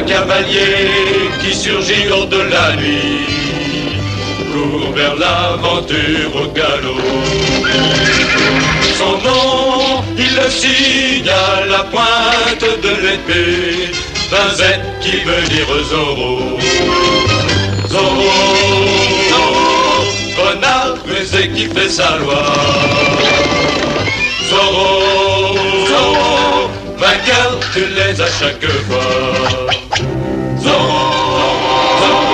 cavalier qui surgit hors de la nuit court vers l'aventure au galop. Son nom, il le signe à la pointe de l'épée d'un Z qui veut dire Zorro. Zorro, Zorro, renard rusé qui fait sa loi. Zorro, Zorro, vainqueur, tu l'es à chaque fois. Zorro, Zorro.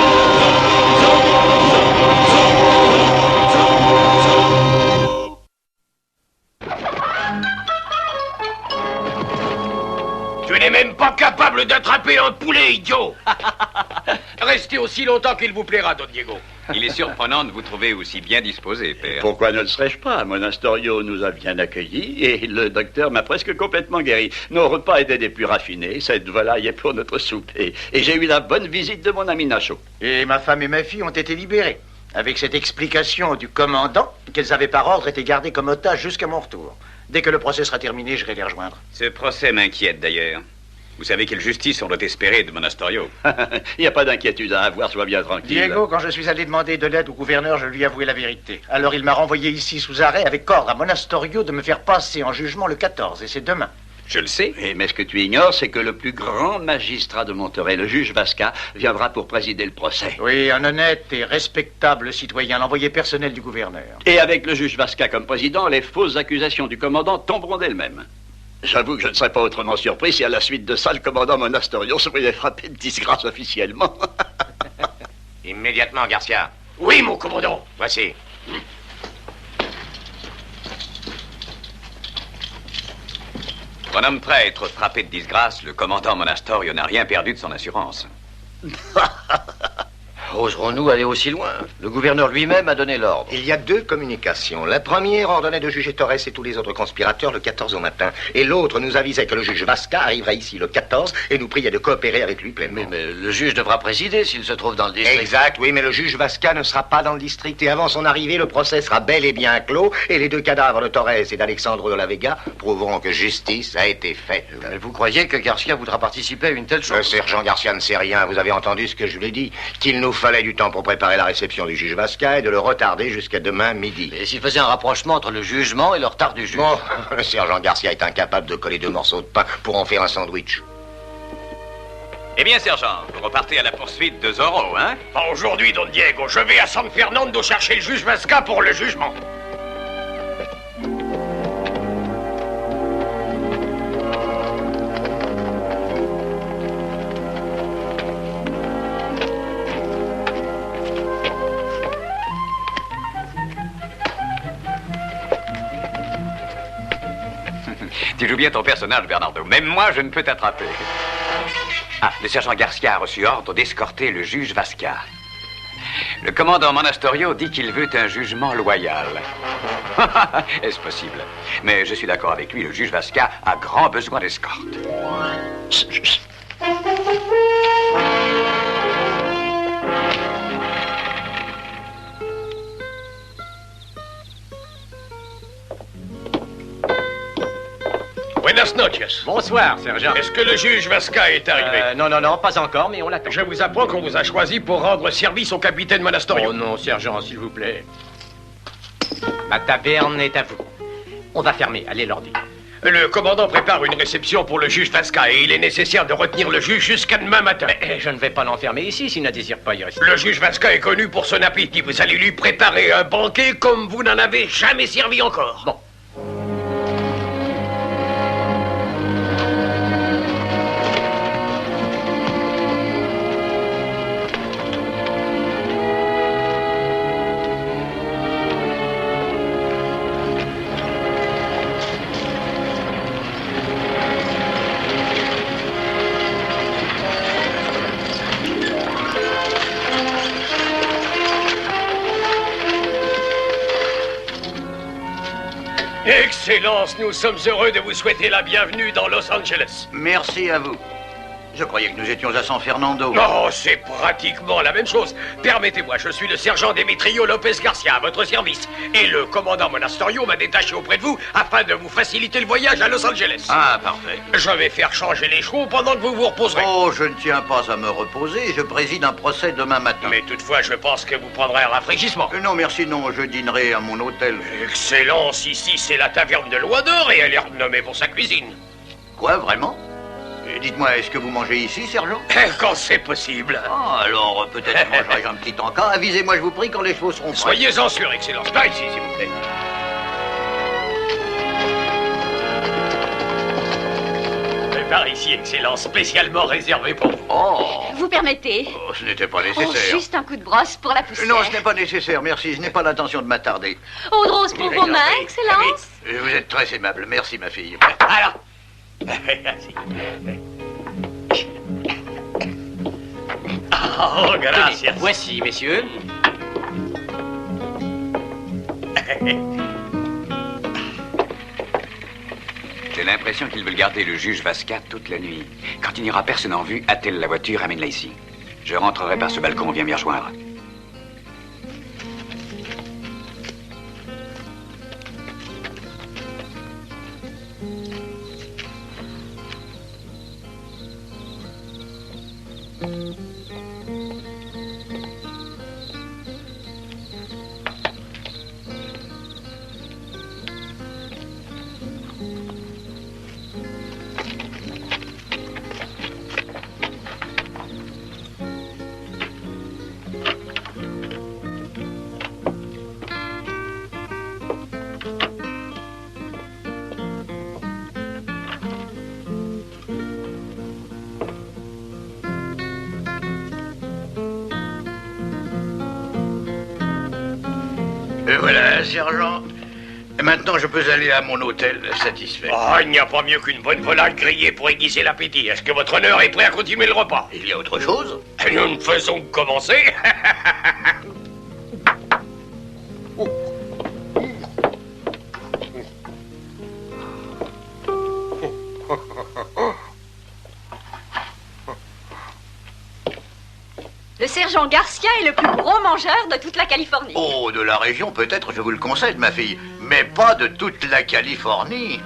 Tu n'es même pas capable d'attraper un poulet, idiot. Restez aussi longtemps qu'il vous plaira, Don Diego. Il est surprenant de vous trouver aussi bien disposé, père. Pourquoi ne le serais-je pas? Monastorio nous a bien accueillis et le docteur m'a presque complètement guéri. Nos repas étaient des plus raffinés. Cette volaille est pour notre souper. Et j'ai eu la bonne visite de mon ami Nacho. Et ma femme et ma fille ont été libérées, avec cette explication du commandant qu'elles avaient par ordre été gardées comme otages jusqu'à mon retour. Dès que le procès sera terminé, j'irai les rejoindre. Ce procès m'inquiète d'ailleurs. Vous savez quelle justice on doit espérer de Monastorio. Il n'y a pas d'inquiétude à avoir, sois bien tranquille. Diego, quand je suis allé demander de l'aide au gouverneur, je lui ai avoué la vérité. Alors il m'a renvoyé ici sous arrêt avec ordre à Monastorio de me faire passer en jugement le 14, et c'est demain. Je le sais. Mais ce que tu ignores, c'est que le plus grand magistrat de Monterrey, le juge Vasca, viendra pour présider le procès. Oui, un honnête et respectable citoyen, l'envoyé personnel du gouverneur. Et avec le juge Vasca comme président, les fausses accusations du commandant tomberont d'elles-mêmes. J'avoue que je ne serais pas autrement surpris si à la suite de ça, le commandant Monastorio se voyait frapper de disgrâce officiellement. Immédiatement, Garcia. Oui, mon commandant. Voici. Pour un homme prêt à être frappé de disgrâce, le commandant Monastorio n'a rien perdu de son assurance. Oserons-nous aller aussi loin? Le gouverneur lui-même a donné l'ordre. Il y a deux communications. La première ordonnait de juger Torres et tous les autres conspirateurs le 14 au matin. Et l'autre nous avisait que le juge Vasca arriverait ici le 14 et nous priait de coopérer avec lui pleinement. Mais le juge devra présider s'il se trouve dans le district. Exact, oui, mais le juge Vasca ne sera pas dans le district. Et avant son arrivée, le procès sera bel et bien clos. Et les deux cadavres de Torres et d'Alexandre de la Vega prouveront que justice a été faite. Mais vous croyez que Garcia voudra participer à une telle chose? Le sergent Garcia ne sait rien. Vous avez entendu ce que je lui ai dit? Qu'il nous fallait du temps pour préparer la réception du juge Vasca et de le retarder jusqu'à demain midi. Et s'il faisait un rapprochement entre le jugement et le retard du juge? Bon, le sergent Garcia est incapable de coller deux morceaux de pain pour en faire un sandwich. Eh bien, sergent, vous repartez à la poursuite de Zorro, hein? Pas aujourd'hui, Don Diego. Je vais à San Fernando chercher le juge Vasca pour le jugement. Tu joues bien ton personnage, Bernardo. Même moi, je ne peux t'attraper. Ah, le sergent Garcia a reçu ordre d'escorter le juge Vasca. Le commandant Monastorio dit qu'il veut un jugement loyal. Est-ce possible? Mais je suis d'accord avec lui, le juge Vasca a grand besoin d'escorte. Buenas noches. Bonsoir, sergent. Est-ce que le juge Vasca est arrivé? Non, pas encore, mais on l'attend. Je vous apprends qu'on vous a choisi pour rendre service au capitaine Monastorio. Oh non, sergent, s'il vous plaît. Ma taverne est à vous. On va fermer, allez l'ordi. Le commandant prépare une réception pour le juge Vasca et il est nécessaire de retenir le juge jusqu'à demain matin. Mais je ne vais pas l'enfermer ici s'il ne désire pas y rester. Le juge Vasca est connu pour son appétit. Vous allez lui préparer un banquet comme vous n'en avez jamais servi encore. Bon. Excellence, nous sommes heureux de vous souhaiter la bienvenue dans Los Angeles. Merci à vous. Je croyais que nous étions à San Fernando. Non, c'est pratiquement la même chose. Permettez-moi, je suis le sergent Demetrio Lopez Garcia, à votre service. Et le commandant Monastorio m'a détaché auprès de vous afin de vous faciliter le voyage à Los Angeles. Ah, parfait. Je vais faire changer les chevaux pendant que vous vous reposerez. Oh, je ne tiens pas à me reposer. Je préside un procès demain matin. Mais toutefois, je pense que vous prendrez un rafraîchissement. Non, merci, non. Je dînerai à mon hôtel. Excellence, ici c'est la taverne de Loidor et elle est renommée pour sa cuisine. Quoi, vraiment? Dites-moi, est-ce que vous mangez ici, sergent? Quand c'est possible. Ah, alors peut-être mangerai-je un petit encas. Avisez-moi, je vous prie, quand les chevaux seront prêts. Soyez-en sûr, Excellence. Par ici, s'il vous plaît. Par ici, Excellence, spécialement réservé pour vous. Oh, Vous permettez? oh, ce n'était pas Oh, nécessaire. juste un coup de brosse pour la poussière. Non, ce n'est pas nécessaire, merci. Je n'ai pas l'intention de m'attarder. Eau de rose pour vos mains, Excellence. Vous êtes très aimable. Merci, ma fille. Alors. Oh, gracias. Voici, messieurs. J'ai l'impression qu'ils veulent garder le juge Vasca toute la nuit. Quand il n'y aura personne en vue, attelle la voiture, amène-la ici. Je rentrerai par ce balcon, viens m'y rejoindre. Et voilà, sergent. Et maintenant, je peux aller à mon hôtel satisfait. Oh, il n'y a pas mieux qu'une bonne volaille grillée pour aiguiser l'appétit. Est-ce que votre honneur est prêt à continuer le repas? Il y a autre chose? Nous ne faisons que commencer. Le sergent Garcia est le plus gros mangeur de toute la Californie. Oh, de la région, peut-être, je vous le concède, ma fille. Mais pas de toute la Californie.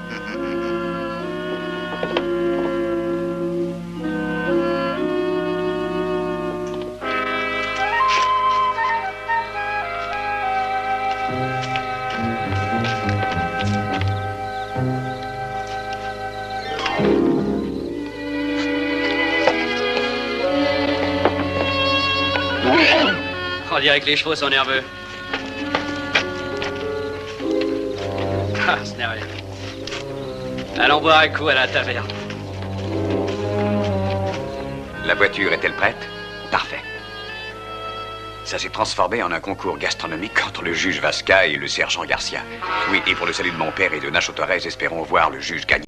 On dirait que les chevaux sont nerveux. Ah, ce n'est rien. Allons boire un coup à la taverne. La voiture est-elle prête? Parfait. Ça s'est transformé en un concours gastronomique entre le juge Vasca et le sergent Garcia. Oui, et pour le salut de mon père et de Nacho Torres, espérons voir le juge gagner.